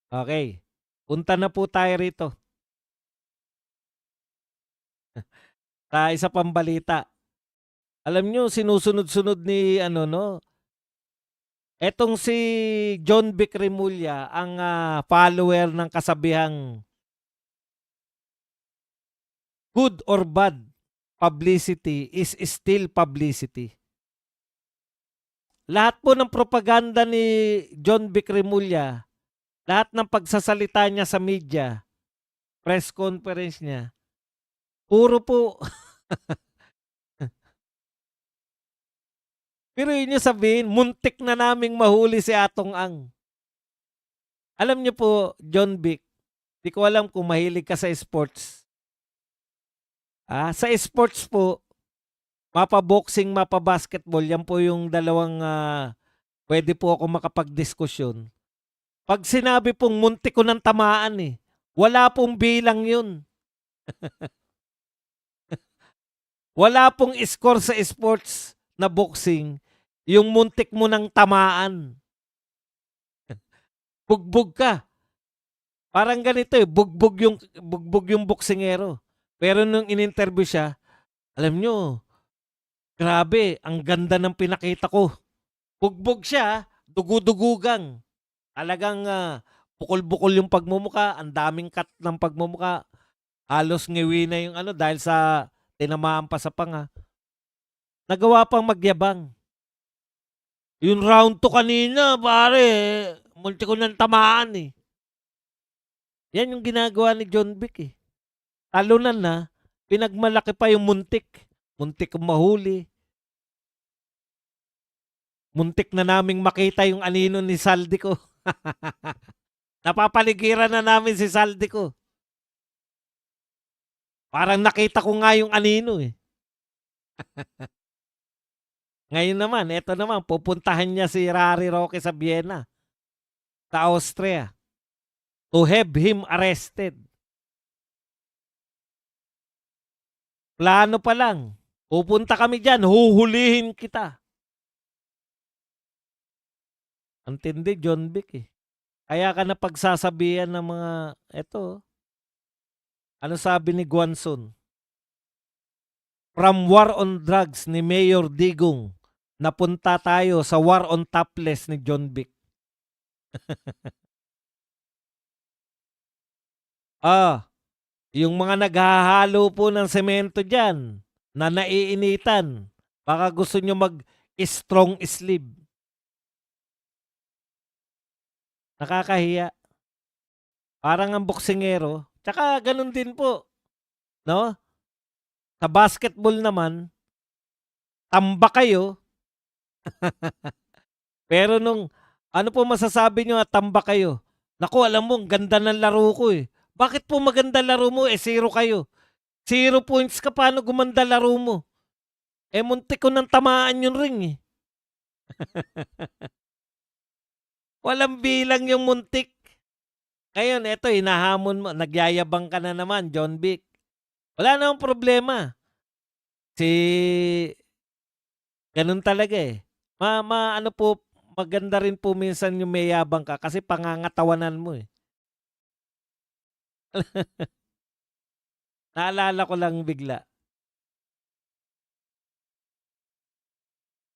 Okay. Punta na po tayo rito sa isa pang balita. Alam niyo sinusunod-sunod ni ano 'no, etong si John Vic Remulla ang, follower ng kasabihang, "Good or bad, publicity is still publicity." Lahat po ng propaganda ni John Vic Remulla, lahat ng pagsasalita niya sa media, press conference niya, puro po biruin niyo sabihin muntik na naming mahuli si Atong Ang. Alam niyo po, John Vic, 'di ko alam kung mahilig ka sa sports. Sa sports po, mapa-boxing, mapa-basketball, yan po yung dalawang, puwede po ako makapagdiskusyon. 'Pag sinabi pong muntik ko ng tamaan, wala pong bilang yun. Wala pong score sa sports na boxing, yung muntik mo ng tamaan. Bugbog ka. Parang ganito, bugbog yung boksingero. Pero nung in-interview siya, alam niyo, grabe, ang ganda ng pinakita ko. Bugbog siya, dugu-dugugang. Talagang, bukol-bukol yung pagmumukha, ang daming cut ng pagmumukha. Halos ngiwi na yung ano dahil sa tinamaan pa sa panga. Nagawa pang magyabang. Yung round 2 kanina, pare, muntik ko ng tamaan eh. Yan yung ginagawa ni John Vic eh. Talunan na, pinagmalaki pa yung muntik. Muntik kong mahuli. Muntik na naming makita yung anino ni Saldi ko. Napapaligiran na namin si Saldi ko. Parang nakita ko nga yung anino eh. Ngayon naman, eto naman, pupuntahan niya si Rari Roque sa Vienna, sa Austria, to have him arrested. Plano pa lang, pupunta kami dyan, huhulihin kita. Ang tindi, John Vic eh. Kaya ka napagsasabihan ng mga, eto, ano sabi ni Guanzon? From war on drugs ni Mayor Digong, napunta tayo sa war on topless ni John Vic. Yung mga naghahalo po ng semento dyan, na naiinitan, baka gusto nyo mag-strong sleeve. Nakakahiya. Parang ang boksingero. Tsaka ganun din po, no? Sa basketball naman, tamba kayo, pero nung ano po masasabi nyo at tamba kayo? Naku, alam mo, ang ganda ng laro ko eh. Bakit po maganda laro mo? 0 kayo. 0 points ka, paano gumanda laro mo? Muntik ko ng tamaan yung ring eh. Walang bilang yung muntik. Ngayon, eto, hinahamon mo, nagyayabang ka na naman, John Vic. Wala namang problema. Si ganun talaga eh. Ano po, maganda rin po minsan yung mayabang ka kasi pangangatawanan mo eh. Naalala ko lang bigla.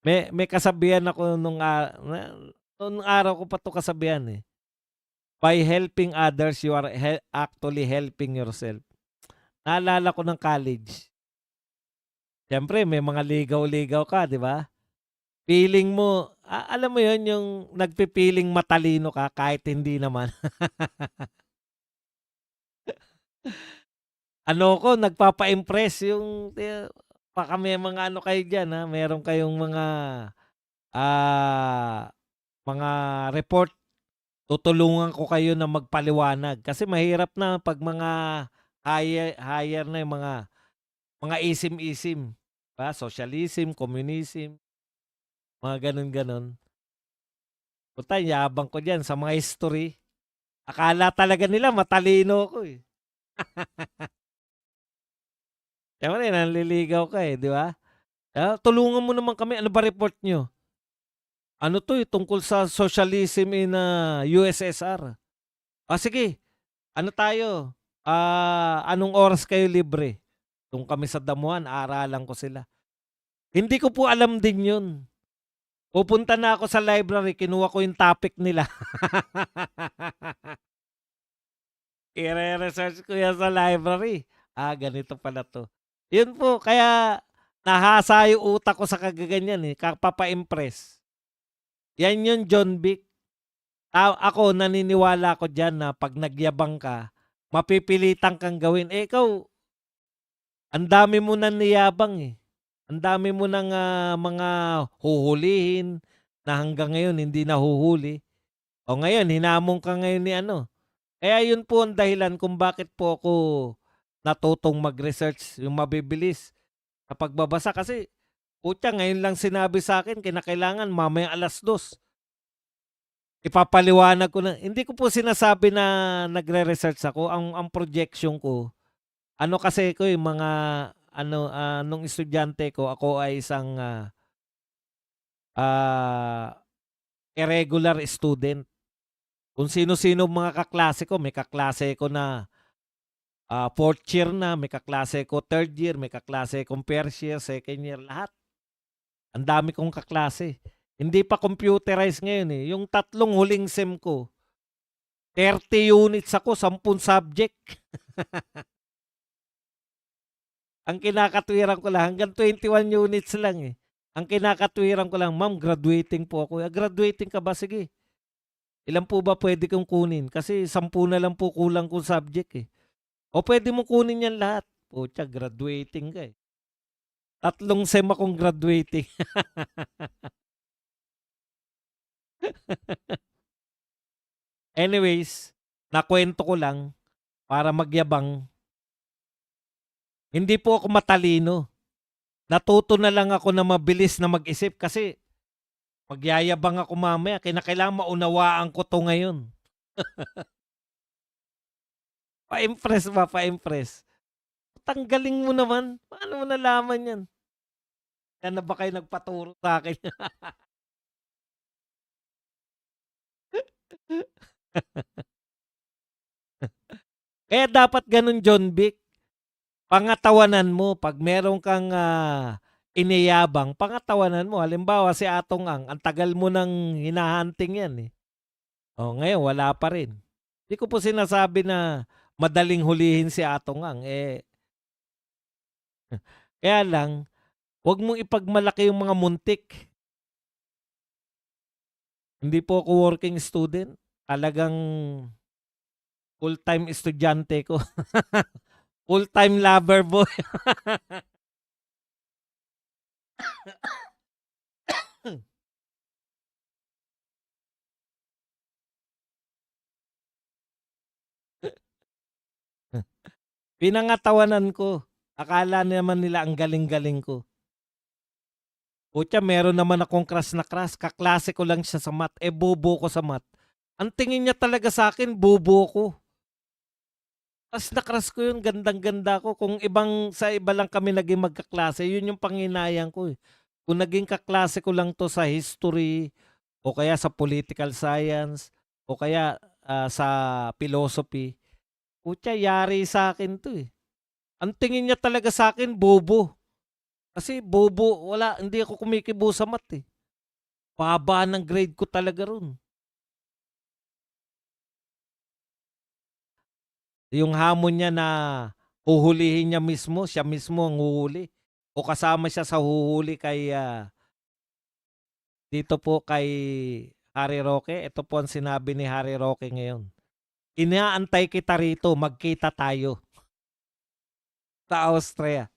May kasabihan ako nung araw ko pa 'to kasabihan eh. By helping others, you are actually helping yourself. Naalala ko ng college. Siyempre may mga ligaw-ligaw ka, 'di ba? Feeling mo, alam mo 'yun, yung nagpipiling matalino ka kahit hindi naman. Ano ko, nagpapa-impress yung baka may mga ano kayo diyan, meron kayong ah, mga report, tutulungan ko kayo na magpaliwanag. Kasi mahirap na 'pag mga higher na yung mga isim-isim, ba, socialism, communism, mga gano'n-gano'n. Puta, yabang ko diyan sa mga history. Akala talaga nila matalino ako, eh. Siyempre nanliligaw ka, eh, 'di ba? Tulungan mo naman kami, ano ba report niyo? Ano 'to, tungkol sa socialism in, USSR. Sige, ano tayo, anong oras kayo libre? Do'n kami sa damuhan, aaralan ko sila. Hindi ko po alam din 'yun. Pupunta na ako sa library, kinuha ko yung topic nila. Ire-research ko yan sa library. Ganito pala 'to. Yun po, kaya nahasa yung utak ko sa kagaganyan, eh, kapapa-impress. Yan yung John Wick. Ako naniniwala ako diyan na 'pag nagyabang ka, mapipilitan kang gawin. Ikaw, ang dami mo ng niyabang, eh. Ang dami mo ng, mga huhulihin na hanggang ngayon hindi nahuhuli. O ngayon hinamon ka ngayon ni ano. Kaya yun po ang dahilan kung bakit po ako natutong mag-research, yung mabibilis sa pagbabasa. Kasi putya ngayon lang sinabi sa'kin kinakailangan mamayang 2:00 ipapaliwanag ko na. Hindi ko po sinasabi na nagre-research ako. Ang projection ko, ano kasi ko, yung mga ano, nung estudyante ko, ako ay isang, irregular student. Kung sino-sino mga kaklase ko, may kaklase ko na 4th year na, may kaklase ko 3rd year, may kaklase kong 1st year, 2nd year, lahat. Ang dami kong kaklase. Hindi pa computerized ngayon, eh. Yung 3 huling sem ko, 30 units ako, 10 subject. Ang kinakatwiran ko lang, hanggang 21 units lang, eh. Ang kinakatwiran ko lang, "Ma'am, graduating po ako." Graduating ka ba? Sige. Ilan po ba pwede kong kunin? Kasi 10 na lang po kulang kong subject, eh. O pwede mo kunin yan lahat. Putya, graduating ka, eh. 3 sem akong graduating. Anyways, nakwento ko lang para magyabang. Hindi po ako matalino. Natuto na lang ako na mabilis na mag-isip kasi magyayabang ako mamaya. Kinakailangan maunawaan ko 'to ngayon. Pa-impress ba, pa-impress. Tanggalin mo naman. Paano mo nalaman 'yan? Kaya na ba kayo nagpaturo sa'kin? Kaya dapat gano'n, John Vic. Pangatawanan mo 'pag meron kang, iniyabang, pangatawanan mo. Halimbawa si Atong ang tagal mo ng hina-hunting 'yan, eh. Oh, ngayon wala pa rin. Di ko po sinasabi na madaling hulihin si Atong Ang, eh, kaya lang 'wag mong ipagmalaki yung mga muntik. Hindi po ako working student, talagang full-time estudyante ko. Full-time lover boy. Pinangatawanan ko. Akala naman nila ang galing-galing ko. Putya meron naman akong crush na crush, kaklase ko lang siya sa math, eh, bobo ko sa math. Ang tingin niya talaga sa'kin bobo ko. Crush na crush ko yun, gandang-ganda ko. Kung sa iba lang kami naging magkaklase, yun yung panghinayang ko, eh. Kung naging kaklase ko lang 'to sa history o kaya sa political science o kaya, sa philosophy, putya yari sa'kin 'to, eh. Ang tingin niya talaga sa'kin bobo. Kasi bobo, hindi ako kumikibo sa math, eh. Baba ng grade ko talaga ro'n. Yung hamon niya na huhulihin niya mismo, siya mismo ang huhuli o kasama siya sa huhuli kay, dito po kay Harry Roque. Ito po ang sinabi ni Harry Roque ngayon, "Inaantay kita rito, magkita tayo sa Austria.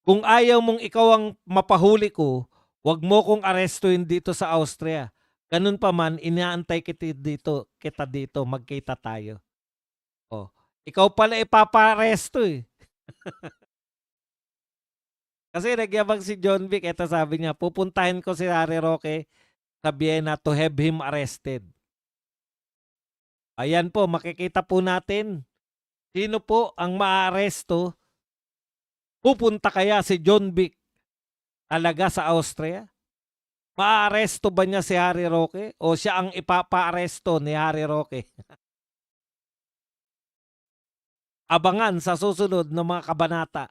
Kung ayaw mong ikaw ang mapahuli ko, 'wag mo kong arestuhin dito sa Austria. Ganun pa man, inaantay kita dito, magkita tayo." Oh, ikaw pala ipapaaresto, eh. Kasi nagyabang si John Vic, eto sabi niya, pupuntahin ko si Harry Roque sa Vienna to have him arrested. Ayan po, makikita po natin sino po ang maaaresto. Pupunta kaya si John Vic talaga sa Austria? Maaaresto ba niya si Harry Roque o siya ang ipapaaresto ni Harry Roque? Abangan sa susunod na mga kabanata.